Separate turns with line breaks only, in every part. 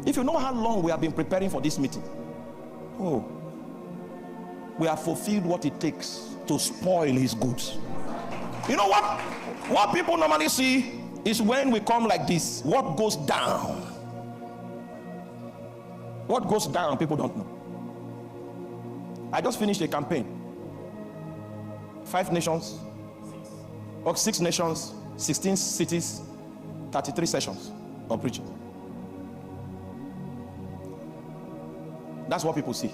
If you know how long we have been preparing for this meeting, oh, we have fulfilled what it takes to spoil his goods. You know what people normally see is when we come like this, what goes down. What goes down, people don't know. I just finished a campaign. 5 nations, or 6 nations, 16 cities, 33 sessions of preaching. That's what people see.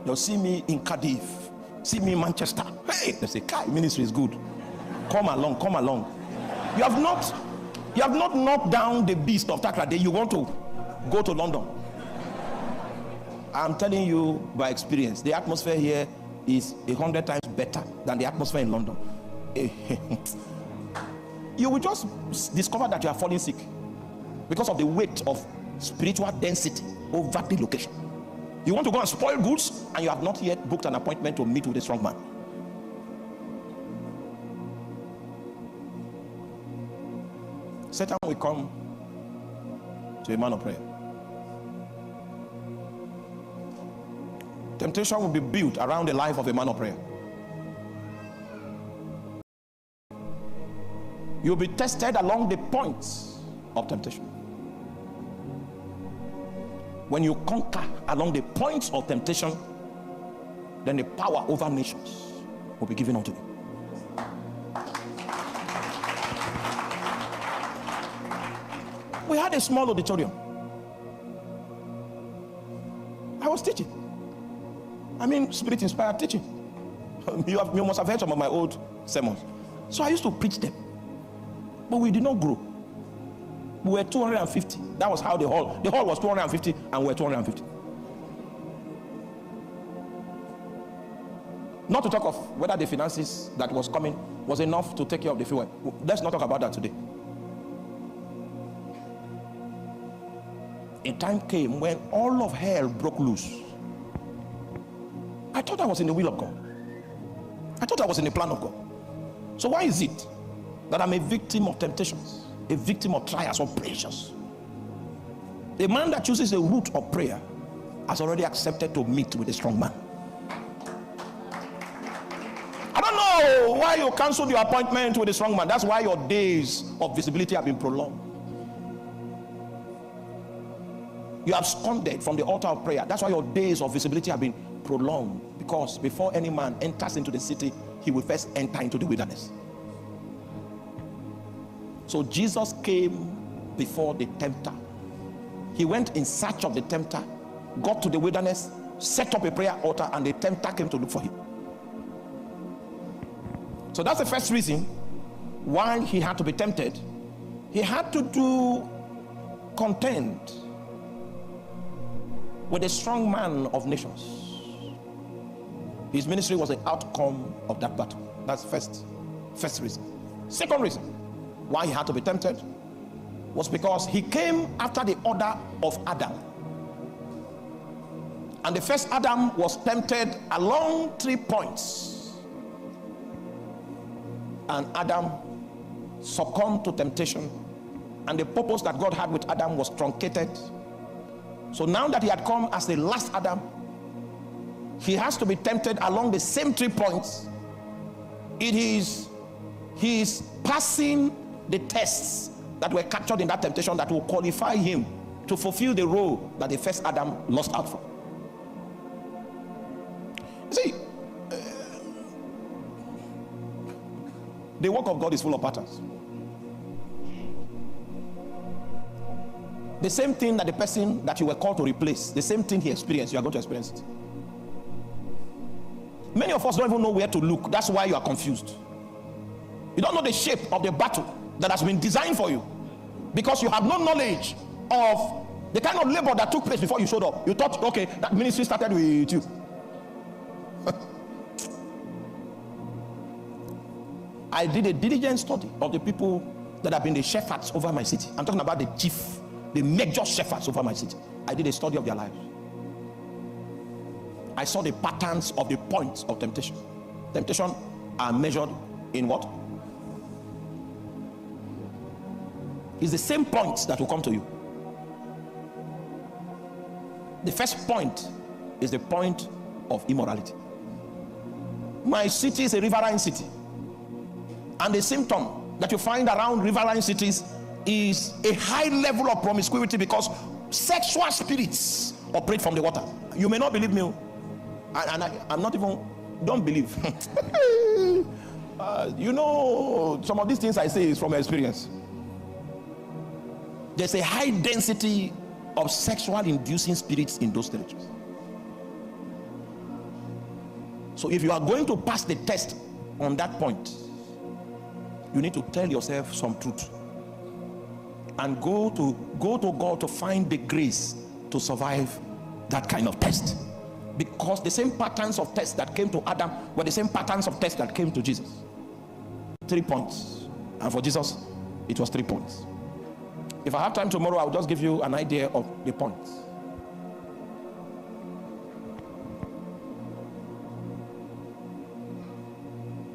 They'll see me in Cardiff, see me in Manchester. Hey, they say, Kai, ministry is good. Come along, come along. You have not knocked down the beast of Takrade. You want to go to London. I'm telling you by experience, the atmosphere here is 100 times better than the atmosphere in London. You will just discover that you are falling sick because of the weight of spiritual density over the location. You want to go and spoil goods, and you have not yet booked an appointment to meet with a strong man. Satan will come to a man of prayer. Temptation will be built around the life of a man of prayer. You'll be tested along the points of temptation. When you conquer along the points of temptation, then the power over nations will be given unto you. We had a small auditorium. I was teaching. I mean, spirit-inspired teaching. You must have heard some of my old sermons. So I used to preach them. But we did not grow. We were 250. That was how the hall was 250, and we were 250. Not to talk of whether the finances that was coming was enough to take care of the fuel. Let's not talk about that today. A time came when all of hell broke loose. I thought I was in the will of God. I thought I was in the plan of God. So why is it that I'm a victim of temptations, a victim of trials or pressures? A man that chooses the route of prayer has already accepted to meet with a strong man. I don't know why you canceled your appointment with a strong man. That's why your days of visibility have been prolonged. You have absconded from the altar of prayer. That's why your days of visibility have been prolonged, because before any man enters into the city, he will first enter into the wilderness. So Jesus came before the tempter. He went in search of the tempter, got to the wilderness, set up a prayer altar, and the tempter came to look for him. So that's the first reason why he had to be tempted. He had to do contend with a strong man of nations. His ministry was the outcome of that battle. That's first reason. Second reason why he had to be tempted was because he came after the order of Adam. And the first Adam was tempted along 3 points. And Adam succumbed to temptation. And the purpose that God had with Adam was truncated. So now that he had come as the last Adam, he has to be tempted along the same 3 points. He is passing the tests that were captured in that temptation that will qualify him to fulfill the role that the first Adam lost out for. You see, the work of God is full of patterns. The same thing that the person that you were called to replace, the same thing he experienced, you are going to experience it. Many of us don't even know where to look. That's why you are confused. You don't know the shape of the battle that has been designed for you, because you have no knowledge of the kind of labor that took place before you showed up. You thought, okay, that ministry started with you. I did a diligent study of the people that have been the shepherds over my city. I'm talking about the major shepherds over my city. I did a study of their lives. I saw the patterns of the points of temptation. Temptation are measured in what? It's the same points that will come to you. The first point is the point of immorality. My city is a riverine city, and the symptom that you find around riverine cities is a high level of promiscuity, because sexual spirits operate from the water. You may not believe me, and I'm not even, don't believe. You know, some of these things I say is from experience. There's a high density of sexual inducing spirits in those territories. So if you are going to pass the test on that point, you need to tell yourself some truth and go to God to find the grace to survive that kind of test. Because the same patterns of tests that came to Adam were the same patterns of tests that came to Jesus. 3 points. And for Jesus, it was 3 points. If I have time tomorrow, I'll just give you an idea of the points.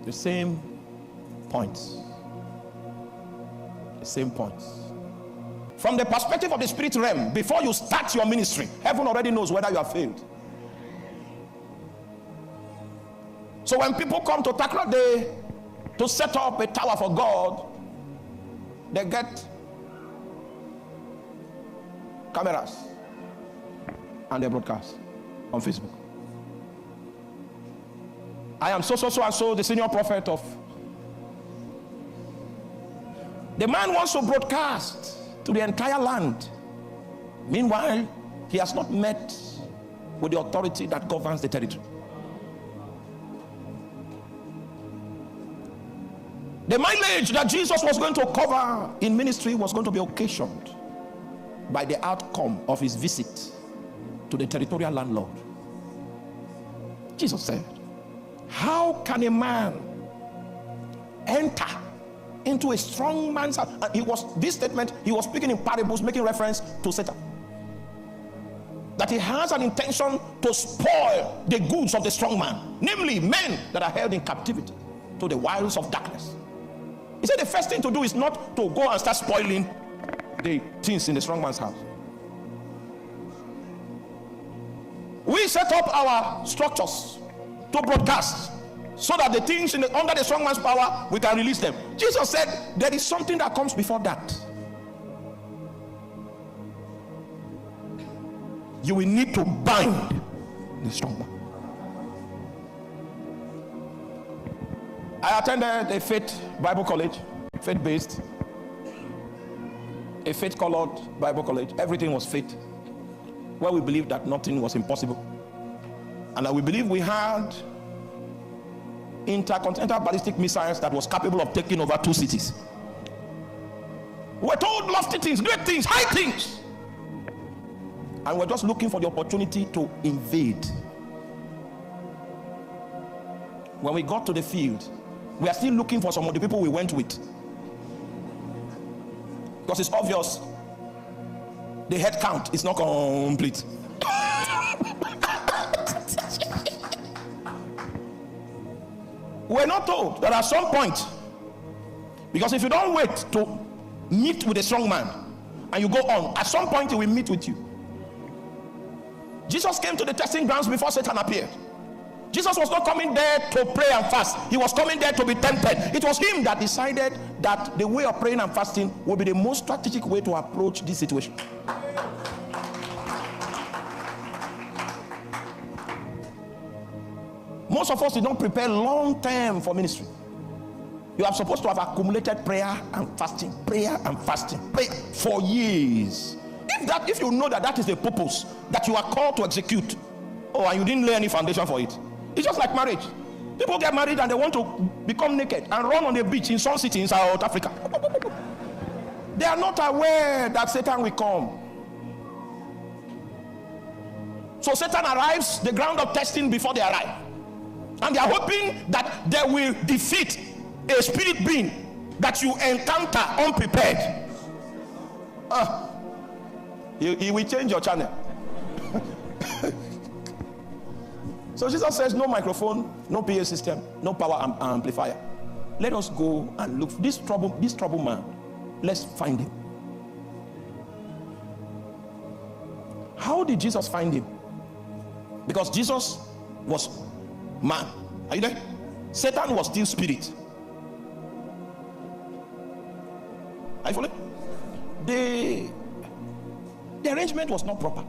The same points. The same points. From the perspective of the spirit realm, before you start your ministry, heaven already knows whether you have failed. So when people come to Takra Day to set up a tower for God, they get cameras and they broadcast on Facebook. I am so and so, the senior prophet of. The man wants to broadcast to the entire land. Meanwhile, he has not met with the authority that governs the territory. The mileage that Jesus was going to cover in ministry was going to be occasioned by the outcome of his visit to the territorial landlord. Jesus said, how can a man enter into a strong man's house? And this statement, he was speaking in parables, making reference to Satan. That he has an intention to spoil the goods of the strong man, namely men that are held in captivity to the wiles of darkness. He said the first thing to do is not to go and start spoiling the things in the strong man's house. We set up our structures to broadcast so that the things under the strong man's power, we can release them. Jesus said there is something that comes before that. You will need to bind the strong man. I attended a faith Bible college, faith-based, a faith-colored Bible college. Everything was faith, where we believed that nothing was impossible, and that we believed we had intercontinental ballistic missiles that was capable of taking over 2 cities. We were told lofty things, great things, high things, and we're just looking for the opportunity to invade. When we got to the field, we are still looking for some of the people we went with, because it's obvious the head count is not complete. We're not told that at some point, because if you don't wait to meet with a strong man and you go on, at some point he will meet with you. Jesus came to the testing grounds before Satan appeared. Jesus was not coming there to pray and fast. He was coming there to be tempted. It was him that decided that the way of praying and fasting would be the most strategic way to approach this situation. Most of us did not prepare long term for ministry. You are supposed to have accumulated prayer and fasting pray for years. If you know that is the purpose that you are called to execute, and you didn't lay any foundation for it, it's just like marriage. People get married and they want to become naked and run on the beach in some city in South Africa. They are not aware that Satan will come. So Satan arrives the ground of testing before they arrive, and they are hoping that they will defeat a spirit being that you encounter unprepared. He will change your channel. So Jesus says, no microphone, no PA system, no power amplifier. Let us go and look for this trouble man. Let's find him. How did Jesus find him? Because Jesus was man. Are you there? Satan was still spirit. Are you following? The arrangement was not proper.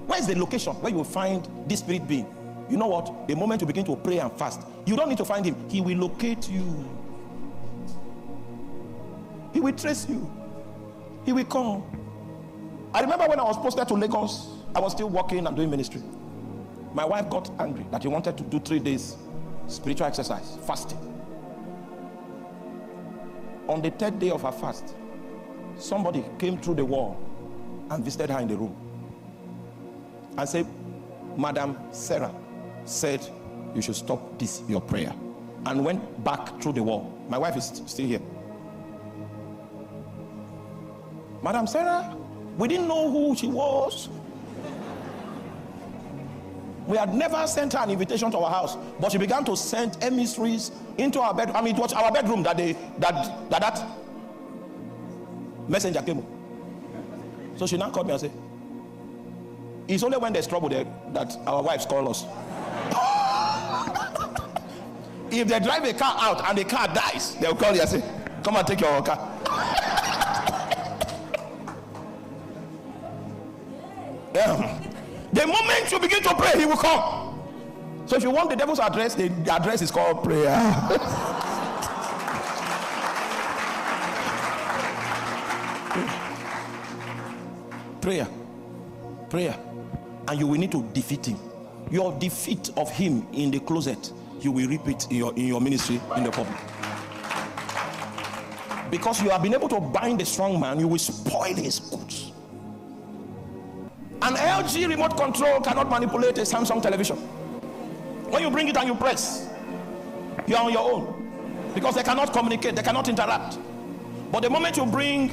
Where is the location where you will find this spirit being? You know what? The moment you begin to pray and fast, you don't need to find him. He will locate you. He will trace you. He will come. I remember when I was posted to Lagos, I was still working and doing ministry. My wife got angry that he wanted to do 3 days spiritual exercise, fasting. On the 3rd day of her fast, somebody came through the wall and visited her in the room and said, Madam Sarah said you should stop this, your prayer, and went back through the wall. My wife is still here. Madam Sarah, we didn't know who she was. We had never sent her an invitation to our house, but she began to send emissaries into our bedroom. I mean, it was our bedroom that that messenger came. So she now called me and said, it's only when there's trouble there that our wives call us. If they drive a car out and the car dies, they'll call you and say, come and take your car. Yeah. The moment you begin to pray, he will come. So if you want the devil's address, the address is called prayer. Prayer. And you will need to defeat him. Your defeat of him in the closet, you will repeat in your ministry in the public. Because you have been able to bind the strong man, you will spoil his goods. An LG remote control cannot manipulate a Samsung television. When you bring it and you press, you are on your own. Because they cannot communicate, they cannot interact. But the moment you bring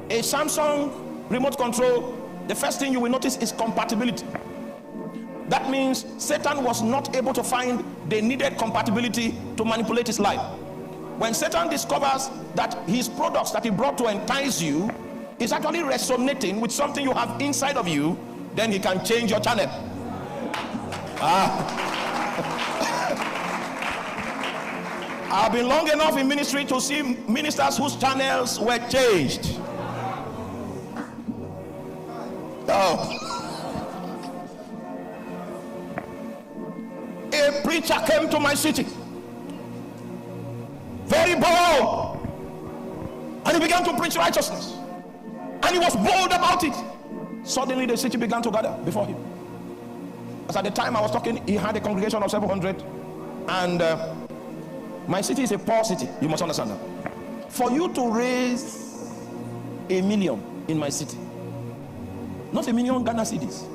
a Samsung remote control, the first thing you will notice is compatibility. That means Satan was not able to find the needed compatibility to manipulate his life. When Satan discovers that his products that he brought to entice you is actually resonating with something you have inside of you, then he can change your channel. I've been long enough in ministry to see ministers whose channels were changed. A preacher came to my city, very bold, and he began to preach righteousness, and he was bold about it. Suddenly the city began to gather before him. As at the time I was talking, he had a congregation of 700, and my city is a poor city, you must understand that. For you to raise $1 million in my city, not $1 million Ghana cedis,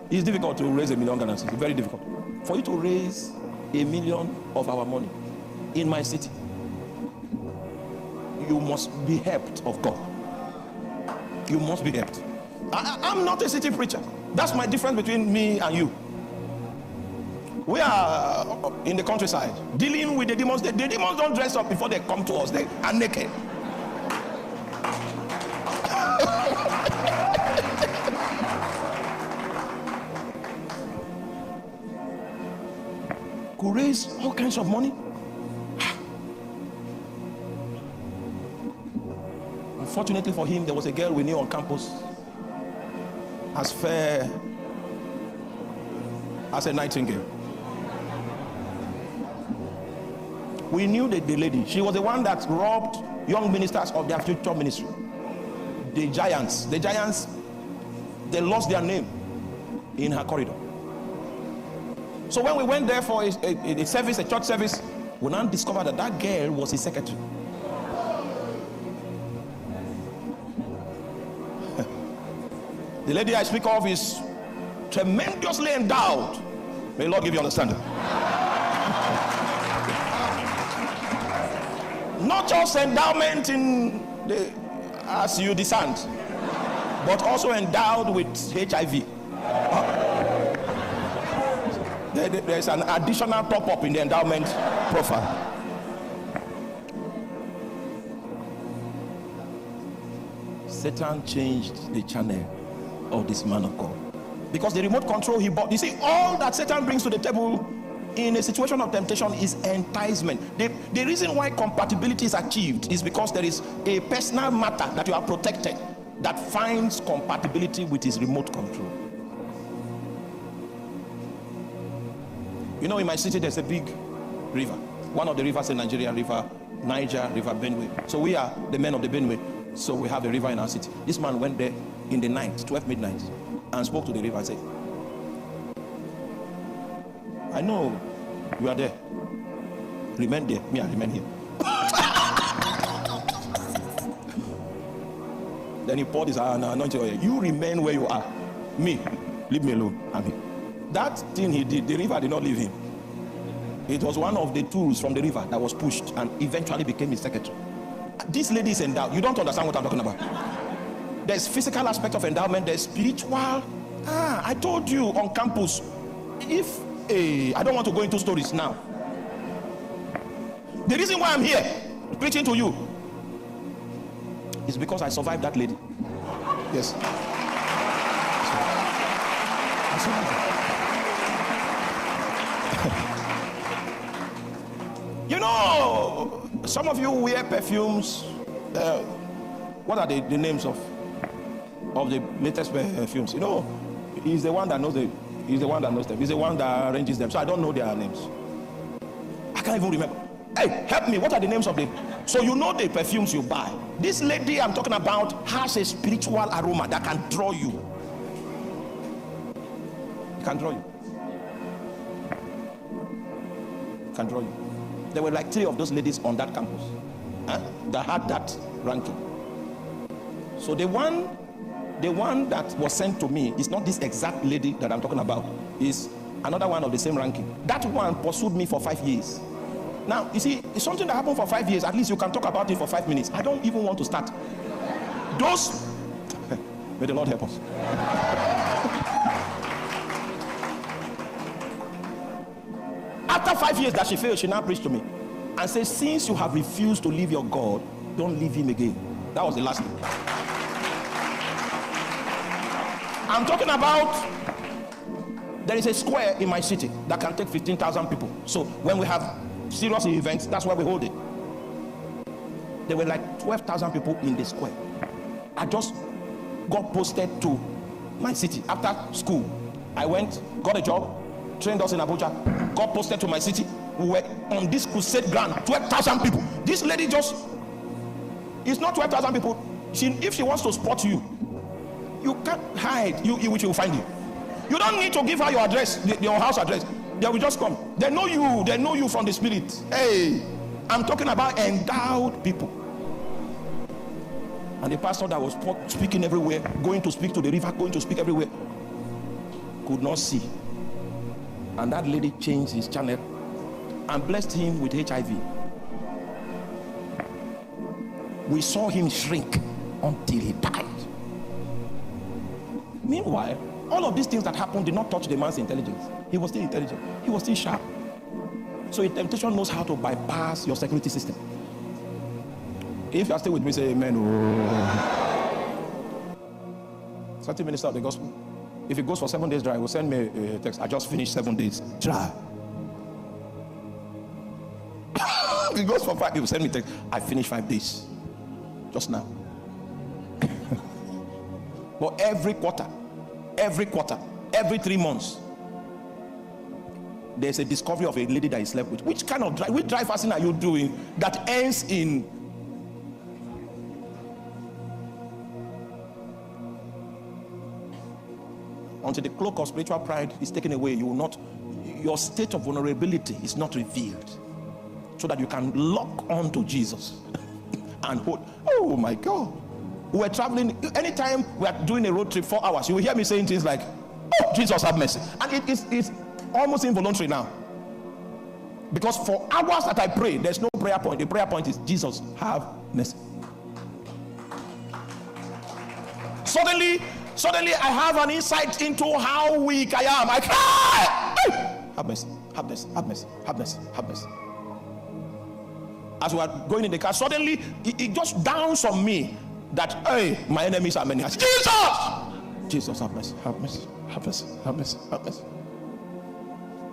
it's difficult to raise $1 million Ghana cedis, very difficult. For you to raise $1 million of our money in my city, you must be helped of God. You must be helped. I'm not a city preacher. That's my difference between me and you. We are in the countryside dealing with the demons. The demons don't dress up before they come to us. They are naked. Could raise all kinds of money. Unfortunately for him, there was a girl we knew on campus as fair as a nightingale. We knew the lady. She was the one that robbed young ministers of their future ministry. The giants, they lost their name in her corridor. So when we went there for a service, a church service, we now discovered that that girl was his secretary. The lady I speak of is tremendously endowed. May the Lord give you understanding. Not just endowment in the, as you discern, but also endowed with HIV. There's an additional top-up in the endowment profile. Satan changed the channel of this man of God. Because the remote control he bought, you see, all that Satan brings to the table in a situation of temptation is enticement. The reason why compatibility is achieved is because there is a personal matter that you are protected that finds compatibility with his remote control. You know, in my city there's a big river. One of the rivers in Nigeria, River Niger, River Benue. So we are the men of the Benue. So we have a river in our city. This man went there in the night, 12 midnight, and spoke to the river and said, I know you are there. Remain there. Me, I remain here. Then he poured his anointed oil. You remain where you are. Me, leave me alone. I'm here. That thing he did, the river did not leave him. It was one of the tools from the river that was pushed and eventually became his secretary. This lady is endowed. You don't understand what I'm talking about. There's physical aspect of endowment. There's spiritual. I told you on campus. If I don't want to go into stories now. The reason why I'm here preaching to you is because I survived that lady. Yes. I survived. You know, some of you wear perfumes. What are the names of the latest perfumes? You know, he's the one that knows them. He's the one that arranges them. So I don't know their names. I can't even remember. Hey, help me. What are the names of them? So you know the perfumes you buy. This lady I'm talking about has a spiritual aroma that can draw you. It can draw you. It can draw you. There were like 3 of those ladies on that campus that had that ranking. So the one that was sent to me is not this exact lady that I'm talking about. Is another one of the same ranking. That one pursued me for 5 years. Now, you see, it's something that happened for 5 years. At least you can talk about it for 5 minutes. I don't even want to start. Those, may the Lord help us. After 5 years that she failed, she now preached to me and said, since you have refused to leave your God, don't leave him again. That was the last thing. I'm talking about, there is a square in my city that can take 15,000 people. So when we have serious events, that's where we hold it. There were like 12,000 people in the square. I just got posted to my city after school. I went, got a job, trained us in Abuja, got posted to my city. We were on this crusade ground, 12,000 people. This lady just, it's not 12,000 people. If she wants to spot you, you can't hide, which will find you. You don't need to give her your address, your house address. They will just come. They know you from the spirit. Hey, I'm talking about endowed people. And the pastor that was speaking everywhere, going to speak to the river, going to speak everywhere, could not see. And that lady changed his channel and blessed him with HIV. We saw him shrink until he died. Meanwhile, all of these things that happened did not touch the man's intelligence. He was still intelligent. He was still sharp. So a temptation knows how to bypass your security system. If you are still with me, say amen. Oh. Certain minister of the gospel, if it goes for 7 days dry, will send me a text. I just finished 7 days dry. If it goes for 5, he will send me a text. I finished 5 days just now. But every quarter, every 3 months, there's a discovery of a lady that he slept with. Which dry fasting are you doing that ends in until the cloak of spiritual pride is taken away? You will not, your state of vulnerability is not revealed, so that you can lock on to Jesus and hold. Oh my God. We're traveling, anytime we're doing a road trip 4 hours, you will hear me saying things like, oh, Jesus have mercy. And it's almost involuntary now. Because for hours that I pray, there's no prayer point. The prayer point is, Jesus have mercy. Suddenly I have an insight into how weak I am. I cry, hey! Have mercy, have mercy, have mercy, have mercy, have mercy. As we are going in the car, suddenly it just dawns on me that, hey, my enemies are many. Jesus! Jesus, have mercy, have mercy, have mercy, have mercy, have mercy.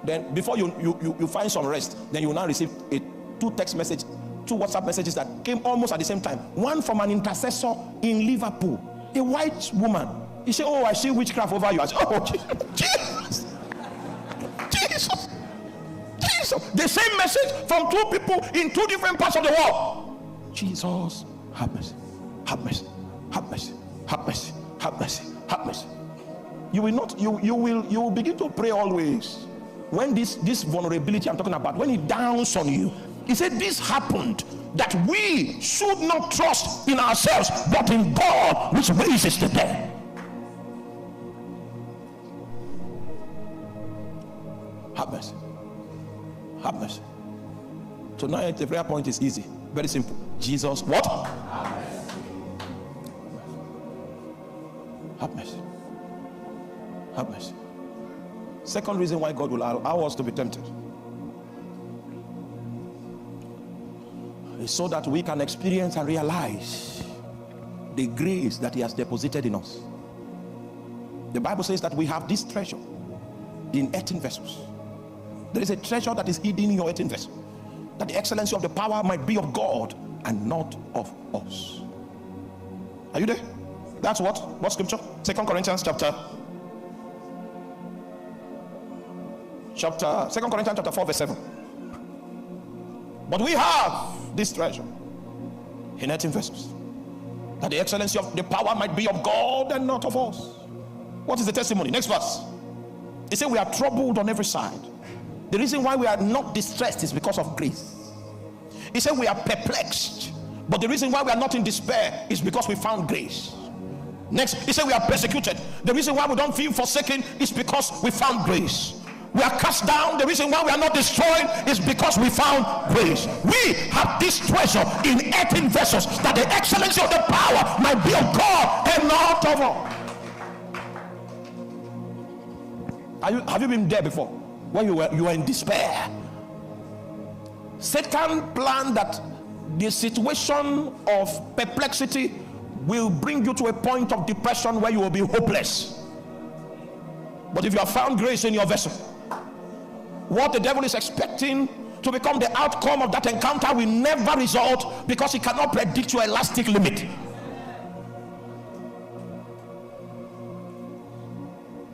Then before you find some rest, then you will now receive two text messages, two WhatsApp messages that came almost at the same time. One from an intercessor in Liverpool, a white woman. He said, oh, I see witchcraft over you. I said, oh, Jesus. Jesus. Jesus. The same message from two people in two different parts of the world. Jesus, have mercy, have mercy, have mercy, have mercy, have mercy, have mercy. You will not, you will begin to pray always. When this vulnerability I'm talking about, when it downs on you, he said this happened that we should not trust in ourselves but in God which raises the dead. Have mercy, have mercy. Tonight the prayer point is easy, very simple. Jesus, what? Have mercy, have mercy. Second reason why God will allow us to be tempted is so that we can experience and realize the grace that he has deposited in us. The Bible says that we have this treasure in earthen vessels. There is a treasure that is hidden in your earthen vessel, that the excellency of the power might be of God and not of us. Are you there? That's what scripture? 2 Corinthians chapter 2 Corinthians chapter 4 verse 7. But we have this treasure in earthen vessels, that the excellency of the power might be of God and not of us. What is the testimony? Next verse. He said we are troubled on every side. The reason why we are not distressed is because of grace. He said we are perplexed, but the reason why we are not in despair is because we found grace. Next, he said we are persecuted. The reason why we don't feel forsaken is because we found grace. We are cast down. The reason why we are not destroyed is because we found grace. We have this treasure in earthen vessels, that the excellency of the power might be of God and not of us. Have you been there before, when you were in despair? Satan planned that the situation of perplexity will bring you to a point of depression where you will be hopeless. But if you have found grace in your vessel, what the devil is expecting to become the outcome of that encounter will never result, because he cannot predict your elastic limit.